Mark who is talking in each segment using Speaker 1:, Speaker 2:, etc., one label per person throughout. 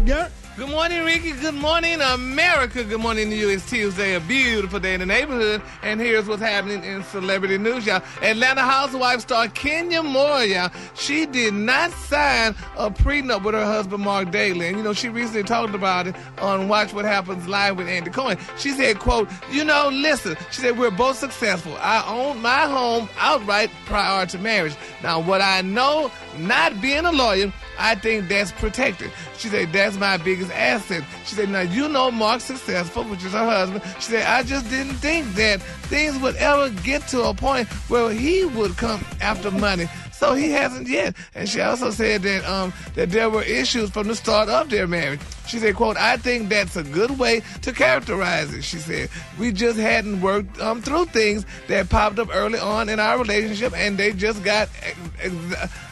Speaker 1: Gary.
Speaker 2: Good morning, Ricky. Good morning, America. Good morning to you. It's Tuesday, a beautiful day in the neighborhood. And here's what's happening in celebrity news, y'all. Atlanta Housewives star Kenya Moore, y'all. She did not sign a prenup with her husband, Mark Daly. And, she recently talked about it on Watch What Happens Live with Andy Cohen. She said, quote, listen, she said, we're both successful. I own my home outright prior to marriage. Now, what I know, not being a lawyer, I think that's protected. She said, that's my biggest asset. She said, now, Mark's successful, which is her husband. She said, I just didn't think that things would ever get to a point where he would come after money. So he hasn't yet. And she also said that that there were issues from the start of their marriage. She said, quote, I think that's a good way to characterize it. She said, we just hadn't worked through things that popped up early on in our relationship, and they just got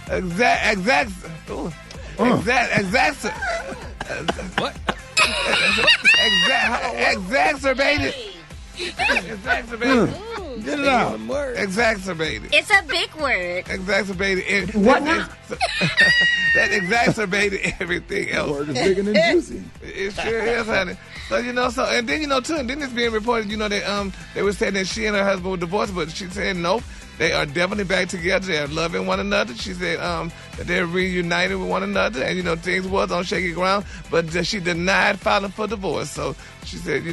Speaker 2: exacerbated.
Speaker 1: Get it out.
Speaker 2: Exacerbated.
Speaker 3: It's a big word.
Speaker 2: Exacerbated.
Speaker 1: What now?
Speaker 2: That exacerbated everything else.
Speaker 1: Word is bigger than juicy.
Speaker 2: It sure is, honey. So, and then, and then it's being reported, that they were saying that she and her husband were divorced, but she said nope. They are definitely back together. They're loving one another. She said that they're reunited with one another. And, things was on shaky ground. But she denied filing for divorce. So she said,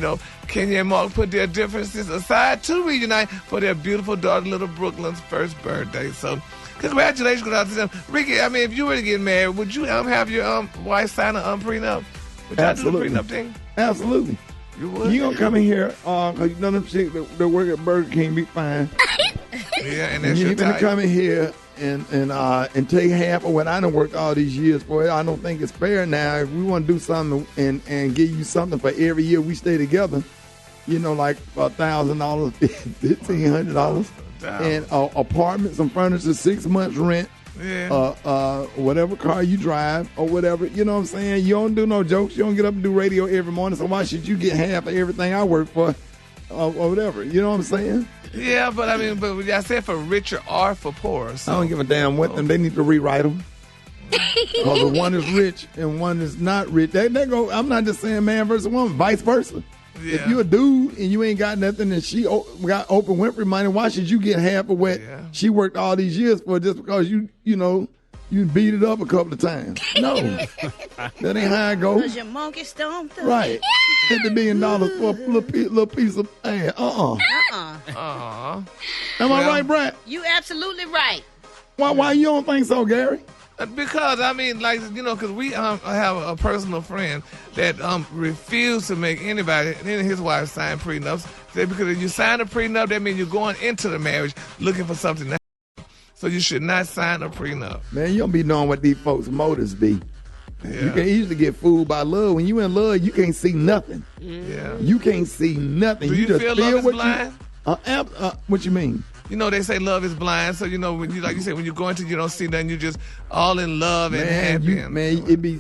Speaker 2: Kenya and Mark put their differences aside to reunite for their beautiful daughter, little Brooklyn's first birthday. So congratulations out to them. Ricky, if you were to get married, would you have your wife sign a prenup? Would you do the prenup thing?
Speaker 1: Absolutely.
Speaker 2: You would?
Speaker 1: You gonna come in here, because you know them chicks that work at Burger King be fine.
Speaker 2: Yeah, and that's
Speaker 1: you
Speaker 2: your
Speaker 1: ain't gonna
Speaker 2: type.
Speaker 1: come in here and take half of what I done worked all these years for. I don't think it's fair now. If we want to do something and give you something for every year we stay together, like $1,000, $1,500, and apartments and furniture, 6 months rent.
Speaker 2: Yeah.
Speaker 1: Whatever car you drive or whatever, you know what I'm saying? You don't do no jokes. You don't get up and do radio every morning, so why should you get half of everything I work for or whatever? You know what I'm saying?
Speaker 2: Yeah, but I said for richer or for poorer. So.
Speaker 1: I don't give a damn what them. They need to rewrite them. Because one is rich and one is not rich. They go. I'm not just saying man versus woman, vice versa.
Speaker 2: Yeah.
Speaker 1: If you a dude and you ain't got nothing and she got Oprah Winfrey money, why should you get half of what she worked all these years for just because you beat it up a couple of times? No. That ain't how it goes.
Speaker 3: Because your monkey stomped up.
Speaker 1: Right. $50 million for a little piece of ass. Am I right, Brad?
Speaker 3: You absolutely right.
Speaker 1: Why you don't think so, Gary?
Speaker 2: Because, because we have a personal friend that refused to make anybody, and his wife, sign prenups. Said because if you sign a prenup, that means you're going into the marriage looking for something to happen. So you should not sign a prenup.
Speaker 1: Man, you don't be knowing what these folks' motives be.
Speaker 2: Yeah.
Speaker 1: You can easily get fooled by love. When you in love, you can't see nothing.
Speaker 2: Yeah.
Speaker 1: You can't see nothing.
Speaker 2: Do you
Speaker 1: just
Speaker 2: feel love is blind?
Speaker 1: What you mean?
Speaker 2: They say love is blind. So, when you, like you said, when you go into, you don't see nothing. You just all in love and happy.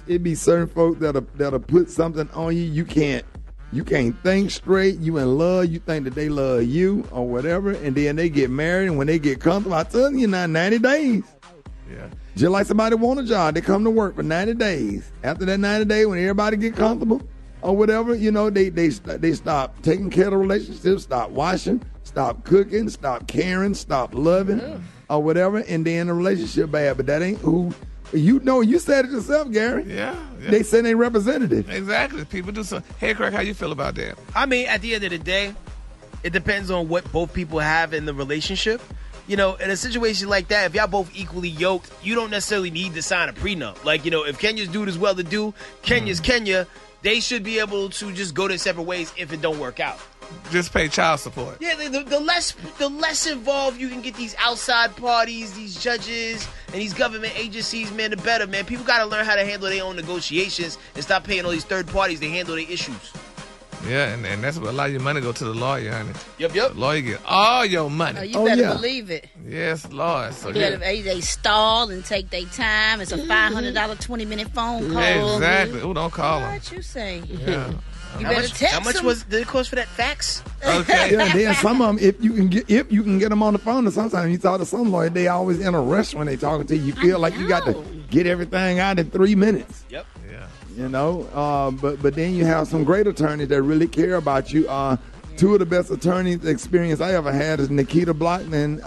Speaker 1: It be certain folks that'll put something on you. You can't think straight. You in love. You think that they love you or whatever, and then they get married. And when they get comfortable, I tell you now, 90 days.
Speaker 2: Yeah.
Speaker 1: Just like somebody want a job, they come to work for 90 days. After that 90 days, when everybody get comfortable or whatever, they stop taking care of the relationship, stop washing, stop cooking, stop caring, stop loving, or whatever, and then the relationship bad. But that ain't who you said it yourself, Gary.
Speaker 2: Yeah.
Speaker 1: They send a representative.
Speaker 2: Exactly. People do so. Hey, Craig, how you feel about that?
Speaker 4: At the end of the day, it depends on what both people have in the relationship. In a situation like that, if y'all both equally yoked, you don't necessarily need to sign a prenup. If Kenya's dude is well to do, Kenya's Kenya, they should be able to just go their separate ways if it don't work out.
Speaker 2: Just pay child support.
Speaker 4: Yeah, the less involved you can get these outside parties, these judges, and these government agencies, man, the better, man. People got to learn how to handle their own negotiations and stop paying all these third parties to handle their issues.
Speaker 2: Yeah, and that's what a lot of your money go to the lawyer, honey.
Speaker 4: Yep.
Speaker 2: The lawyer get all your money.
Speaker 3: You better believe it.
Speaker 2: Yes, Lord. So
Speaker 3: they stall and take their time. It's a $500 20-minute phone call.
Speaker 2: Exactly. Who don't call them?
Speaker 3: What you say?
Speaker 2: Yeah.
Speaker 3: You better text
Speaker 4: How much did it cost for that fax?
Speaker 2: Okay.
Speaker 1: Yeah, then some of them, if you can get them on the phone, and sometimes you talk to some lawyer, they always in a rush when they talking to you. You feel like you got to get everything out in 3 minutes.
Speaker 4: Yep.
Speaker 2: Yeah.
Speaker 1: You know, but then you have some great attorneys that really care about you. Two of the best attorneys experience I ever had is Nikita Blockman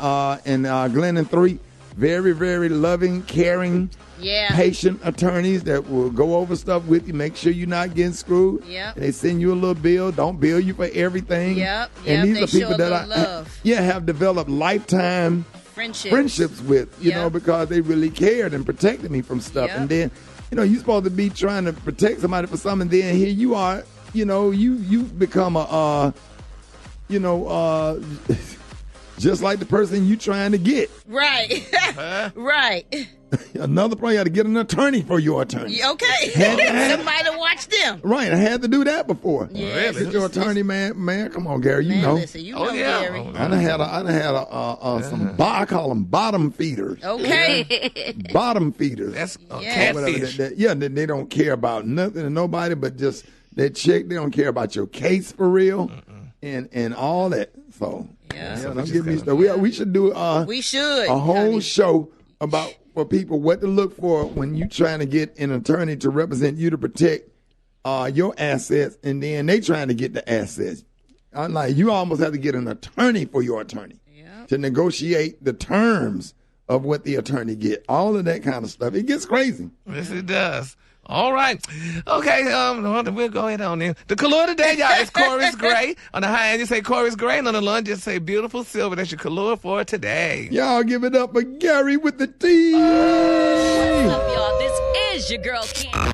Speaker 1: and Glenn and 3. Very, very loving, caring, patient attorneys that will go over stuff with you, make sure you're not getting screwed.
Speaker 3: Yep.
Speaker 1: They send you a little bill, don't bill you for everything.
Speaker 3: Yep.
Speaker 1: And these
Speaker 3: they
Speaker 1: are people
Speaker 3: show
Speaker 1: that
Speaker 3: love.
Speaker 1: have developed lifetime friendships with, you know, because they really cared and protected me from stuff.
Speaker 3: Yep.
Speaker 1: And then, you know, you're supposed to be trying to protect somebody for something, and then here you are, you know, you become a, just like the person you trying to get.
Speaker 3: Right. Right.
Speaker 1: Another problem, you had to get an attorney for your attorney.
Speaker 3: Okay. Somebody to watch them.
Speaker 1: Right, I had to do that before.
Speaker 3: Yeah.
Speaker 1: Get your attorney, man. Come on, Gary, you know.
Speaker 3: Listen, you know Gary.
Speaker 1: I done had some, I call them bottom feeders.
Speaker 3: Okay.
Speaker 1: Bottom feeders.
Speaker 2: That's
Speaker 1: catfish.
Speaker 2: catfish.
Speaker 1: They don't care about nothing and nobody but just that check. They don't care about your case for real and all that. So, don't get me started. We should do a whole show about for people what to look for when you trying to get an attorney to represent you to protect your assets, and then they trying to get the assets. Like you almost have to get an attorney for your attorney to negotiate the terms of what the attorney get. All of that kind of stuff. It gets crazy.
Speaker 2: Yes, it does. All right. Okay, we'll go ahead on in. The color today, y'all, is Corey's Gray. On the high end, you say Corey's Gray, and on the low end, just say Beautiful Silver. That's your color for today.
Speaker 1: Y'all give it up for Gary with the T.
Speaker 5: What's up, y'all? This is your girl, Kim.